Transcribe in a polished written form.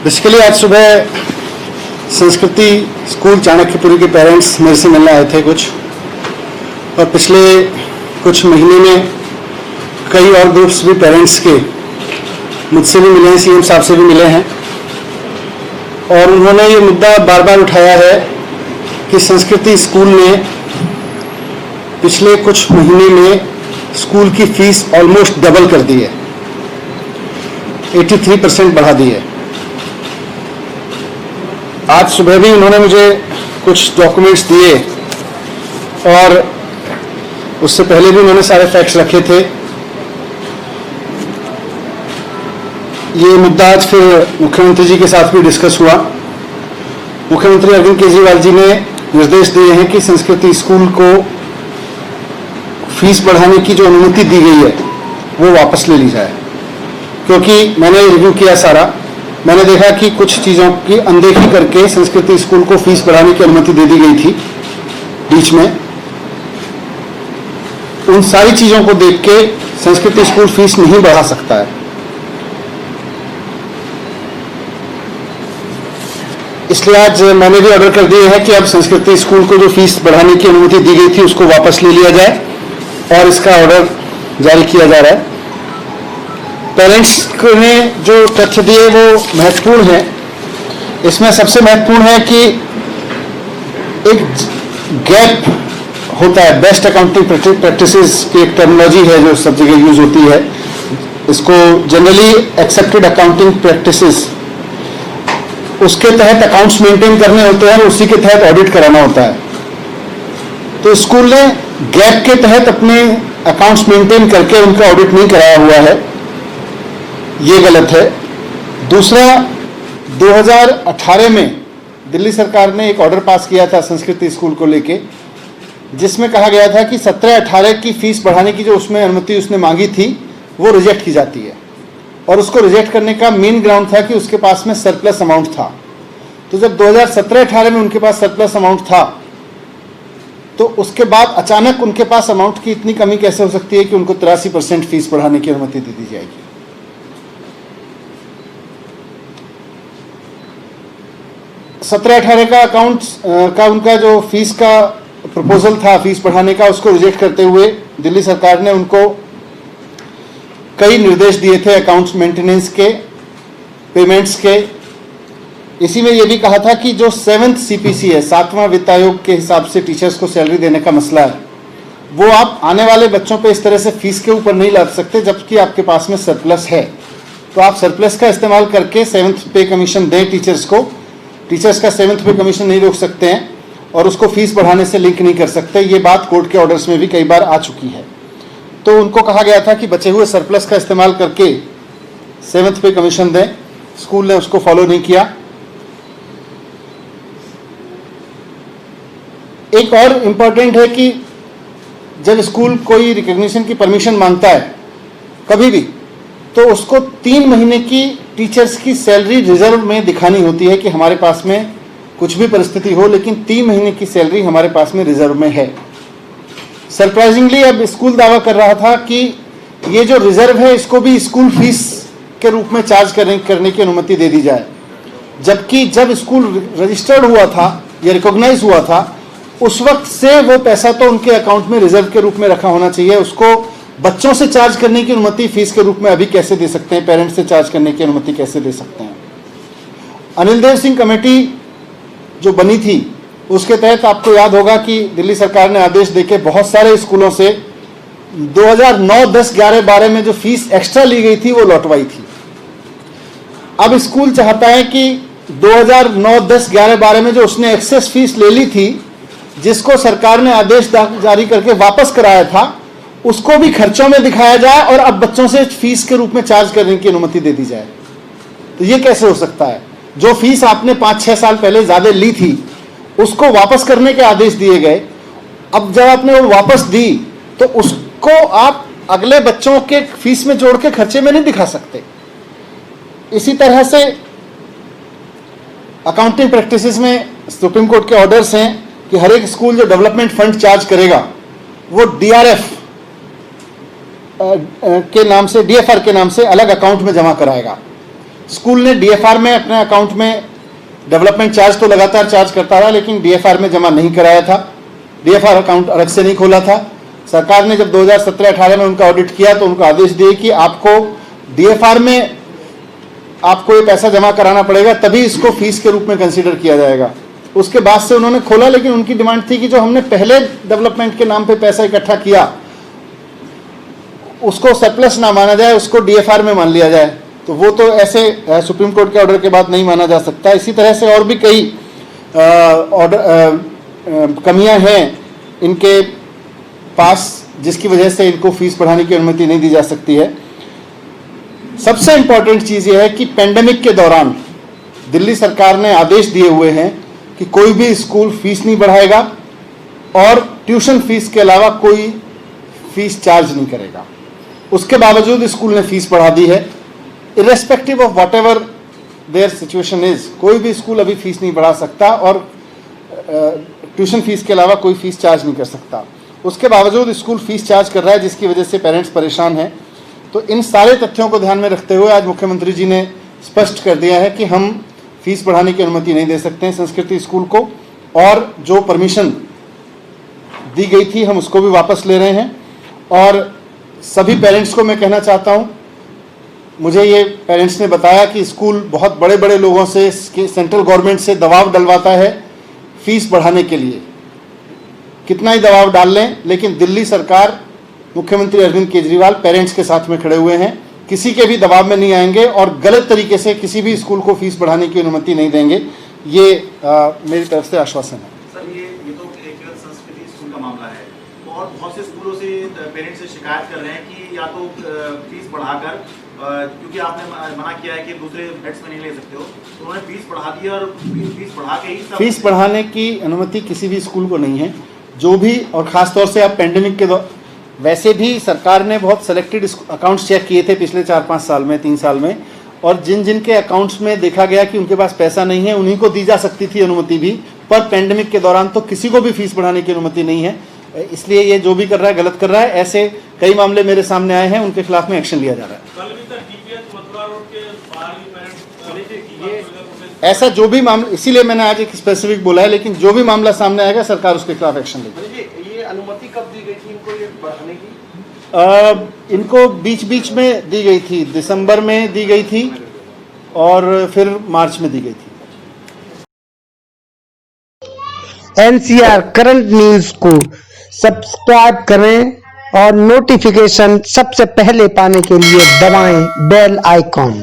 Basically आज सुबह संस्कृति स्कूल चाणक्यपुरी के पेरेंट्स मेरे से मिलने आए थे कुछ, और पिछले कुछ महीने में कई और ग्रुप्स भी पेरेंट्स के मुझसे भी मिले हैं, सीएम साहब से भी मिले हैं, और उन्होंने ये मुद्दा बार बार उठाया है कि संस्कृति स्कूल ने पिछले कुछ महीने में स्कूल की फीस ऑलमोस्ट डबल कर दी है, 83% बढ़ा दी है। आज सुबह भी उन्होंने मुझे कुछ डॉक्यूमेंट्स दिए और उससे पहले भी उन्होंने सारे फैक्ट्स रखे थे। ये मुद्दा आज फिर मुख्यमंत्री जी के साथ भी डिस्कस हुआ। मुख्यमंत्री अरविंद केजरीवाल जी ने निर्देश दिए हैं कि संस्कृति स्कूल को फीस बढ़ाने की जो अनुमति दी गई है वो वापस ले ली जाए, क्योंकि मैंने रिव्यू किया सारा, मैंने देखा कि कुछ चीज़ों की अनदेखी करके संस्कृति स्कूल को फीस बढ़ाने की अनुमति दे दी गई थी बीच में। उन सारी चीज़ों को देख के संस्कृति स्कूल फीस नहीं बढ़ा सकता है, इसलिए आज मैंने भी ऑर्डर कर दिए हैं कि अब संस्कृति स्कूल को जो फीस बढ़ाने की अनुमति दी गई थी उसको वापस ले लिया जाए, और इसका ऑर्डर जारी किया जा रहा है। पेरेंट्स ने जो तथ्य दिए वो महत्वपूर्ण है। इसमें सबसे महत्वपूर्ण है कि एक गैप होता है, बेस्ट अकाउंटिंग प्रैक्टिसेस की एक टर्मिनोलॉजी है जो सब जगह यूज होती है। इसको जनरली एक्सेप्टेड अकाउंटिंग प्रैक्टिसेस, उसके तहत अकाउंट्स मेंटेन करने होते हैं और उसी के तहत ऑडिट कराना होता है। तो स्कूल ने गैप के तहत अपने अकाउंट्स मेंटेन करके उनका ऑडिट नहीं कराया हुआ है, ये गलत है। दूसरा, 2018 में दिल्ली सरकार ने एक ऑर्डर पास किया था संस्कृति स्कूल को लेके, जिसमें कहा गया था कि 17-18 की फीस बढ़ाने की जो उसमें अनुमति उसने मांगी थी वो रिजेक्ट की जाती है, और उसको रिजेक्ट करने का मेन ग्राउंड था कि उसके पास में सरप्लस अमाउंट था। तो जब 2017-18 में उनके पास सरप्लस अमाउंट था, तो उसके बाद अचानक उनके पास अमाउंट की इतनी कमी कैसे हो सकती है कि उनको 83% फीस बढ़ाने की अनुमति दे दी जाएगी। 17-18 का अकाउंट का उनका जो फीस का प्रपोजल था फीस बढ़ाने का, उसको रिजेक्ट करते हुए दिल्ली सरकार ने उनको कई निर्देश दिए थे अकाउंट्स मेंटेनेंस के, पेमेंट्स के। इसी में यह भी कहा था कि जो 7th CPC है, 7वां वित्त आयोग के हिसाब से टीचर्स को सैलरी देने का मसला है, वो आप आने वाले बच्चों पे इस तरह से फीस के ऊपर नहीं लाद सकते जबकि आपके पास में सरप्लस है। तो आप सरप्लस का इस्तेमाल करके 7th पे कमीशन दें टीचर्स को, टीचर्स का 7th पे कमीशन नहीं रोक सकते हैं और उसको फीस बढ़ाने से लिंक नहीं कर सकते। ये बात कोर्ट के ऑर्डर्स में भी कई बार आ चुकी है। तो उनको कहा गया था कि बचे हुए सरप्लस का इस्तेमाल करके 7th पे कमीशन दें, स्कूल ने उसको फॉलो नहीं किया। एक और इम्पॉर्टेंट है कि जब स्कूल कोई रिकॉग्निशन की परमिशन मांगता है कभी भी, तो उसको 3 महीने की टीचर्स की सैलरी रिजर्व में दिखानी होती है कि हमारे पास में कुछ भी परिस्थिति हो लेकिन 3 महीने की सैलरी हमारे पास में रिजर्व में है। सरप्राइजिंगली अब स्कूल दावा कर रहा था कि ये जो रिजर्व है इसको भी स्कूल फीस के रूप में चार्ज करने की अनुमति दे दी जाए, जबकि जब स्कूल रजिस्टर्ड हुआ था या रिकॉग्नाइज हुआ था उस वक्त से वो पैसा तो उनके अकाउंट में रिजर्व के रूप में रखा होना चाहिए। उसको बच्चों से चार्ज करने की अनुमति फीस के रूप में अभी कैसे दे सकते हैं, पेरेंट्स से चार्ज करने की अनुमति कैसे दे सकते हैं। अनिल देव सिंह कमेटी जो बनी थी उसके तहत आपको याद होगा कि दिल्ली सरकार ने आदेश देके बहुत सारे स्कूलों से 2009, 10, 11, 12 में जो फीस एक्स्ट्रा ली गई थी वो लौटवाई थी। अब स्कूल चाहता है कि 2009, 10, 11, 12 में जो उसने एक्सेस फीस ले ली थी, जिसको सरकार ने आदेश जारी करके वापस कराया था, उसको भी खर्चों में दिखाया जाए और अब बच्चों से फीस के रूप में चार्ज करने की अनुमति दे दी जाए। तो ये कैसे हो सकता है? जो फीस आपने 5-6 साल पहले ज्यादा ली थी उसको वापस करने के आदेश दिए गए, अब जब आपने वो वापस दी तो उसको आप अगले बच्चों के फीस में जोड़ के खर्चे में नहीं दिखा सकते। इसी तरह से अकाउंटिंग प्रैक्टिसेस में सुप्रीम कोर्ट के ऑर्डर्स हैं कि हर एक स्कूल जो डेवलपमेंट फंड चार्ज करेगा वो DRF के नाम से, DFR के नाम से अलग अकाउंट में जमा कराएगा। स्कूल ने डीएफआर में अपने अकाउंट में डेवलपमेंट चार्ज तो लगातार चार्ज करता रहा, लेकिन डीएफआर में जमा नहीं कराया था, डीएफआर अकाउंट अलग से नहीं खोला था। सरकार ने जब 2017-18 में उनका ऑडिट किया तो उनको आदेश दिए कि आपको डीएफआर में आपको ये पैसा जमा कराना पड़ेगा, तभी इसको फीस के रूप में कंसीडर किया जाएगा। उसके बाद से उन्होंने खोला, लेकिन उनकी डिमांड थी कि जो हमने पहले डेवलपमेंट के नाम पे पैसा इकट्ठा किया उसको सरप्लस ना माना जाए, उसको डीएफआर में मान लिया जाए। तो वो तो ऐसे सुप्रीम कोर्ट के ऑर्डर के बाद नहीं माना जा सकता। इसी तरह से और भी कई कमियां हैं इनके पास, जिसकी वजह से इनको फीस बढ़ाने की अनुमति नहीं दी जा सकती है। सबसे इंपॉर्टेंट चीज़ यह है कि पेंडेमिक के दौरान दिल्ली सरकार ने आदेश दिए हुए हैं कि कोई भी स्कूल फीस नहीं बढ़ाएगा और ट्यूशन फीस के अलावा कोई फीस चार्ज नहीं करेगा। उसके बावजूद स्कूल ने फीस बढ़ा दी है। Irrespective of what ever there situation is, कोई भी स्कूल अभी फीस नहीं बढ़ा सकता और ट्यूशन फीस के अलावा कोई फीस चार्ज नहीं कर सकता। उसके बावजूद स्कूल फीस चार्ज कर रहा है, जिसकी वजह से पेरेंट्स परेशान हैं। तो इन सारे तथ्यों को ध्यान में रखते हुए आज मुख्यमंत्री जी ने स्पष्ट कर दिया है कि हम फीस बढ़ाने की अनुमति नहीं दे सकते हैं संस्कृति स्कूल को, और जो परमिशन दी गई थी हम उसको भी वापस ले रहे हैं। और सभी पेरेंट्स को मैं कहना चाहता हूं, मुझे ये पेरेंट्स ने बताया कि स्कूल बहुत बड़े बड़े लोगों से, सेंट्रल गवर्नमेंट से दबाव डलवाता है फीस बढ़ाने के लिए। कितना ही दबाव डाल लें, लेकिन दिल्ली सरकार, मुख्यमंत्री अरविंद केजरीवाल पेरेंट्स के साथ में खड़े हुए हैं, किसी के भी दबाव में नहीं आएंगे और गलत तरीके से किसी भी स्कूल को फीस बढ़ाने की अनुमति नहीं देंगे। ये मेरी तरफ से आश्वासन है। सर, ये तो एक संस्कृति स्कूल का मामला है और बहुत से स्कूलों से पेरेंट्स से शिकायत कर रहे हैं कि या तो फीस बढ़ाकर, क्योंकि आपने मना किया है कि दूसरे बेड्स में नहीं ले सकते हो, तो उन्होंने फीस बढ़ा दी और फीस बढ़ा के ही फीस बढ़ाने की अनुमति किसी भी स्कूल को नहीं है। जो भी, और ख़ासतौर से आप पेंडेमिक के वैसे भी सरकार ने बहुत सेलेक्टेड अकाउंट्स चेक किए थे पिछले 4-5 साल में, 3 साल में, और जिन जिन के अकाउंट्स में देखा गया कि उनके पास पैसा नहीं है उन्हीं को दी जा सकती थी अनुमति भी, पर पेंडेमिक के दौरान तो किसी को भी फीस बढ़ाने की अनुमति नहीं है। इसलिए ये जो भी कर रहा है गलत कर रहा है। ऐसे कई मामले मेरे सामने आए हैं, उनके खिलाफ में एक्शन लिया जा रहा है। ऐसा जो भी मामला, इसीलिए मैंने आज एक स्पेसिफिक बोला है, लेकिन जो भी मामला सामने आएगा सरकार उसके खिलाफ एक्शन लेगी। ये अनुमति कब दी गई थी इनको ये बढ़ाने की? इनको बीच बीच में दी गई थी, दिसंबर में दी गई थी और फिर मार्च में दी गई थी। NCR करंट न्यूज को सब्सक्राइब करें और नोटिफिकेशन सबसे पहले पाने के लिए दबाएं बेल आइकॉन।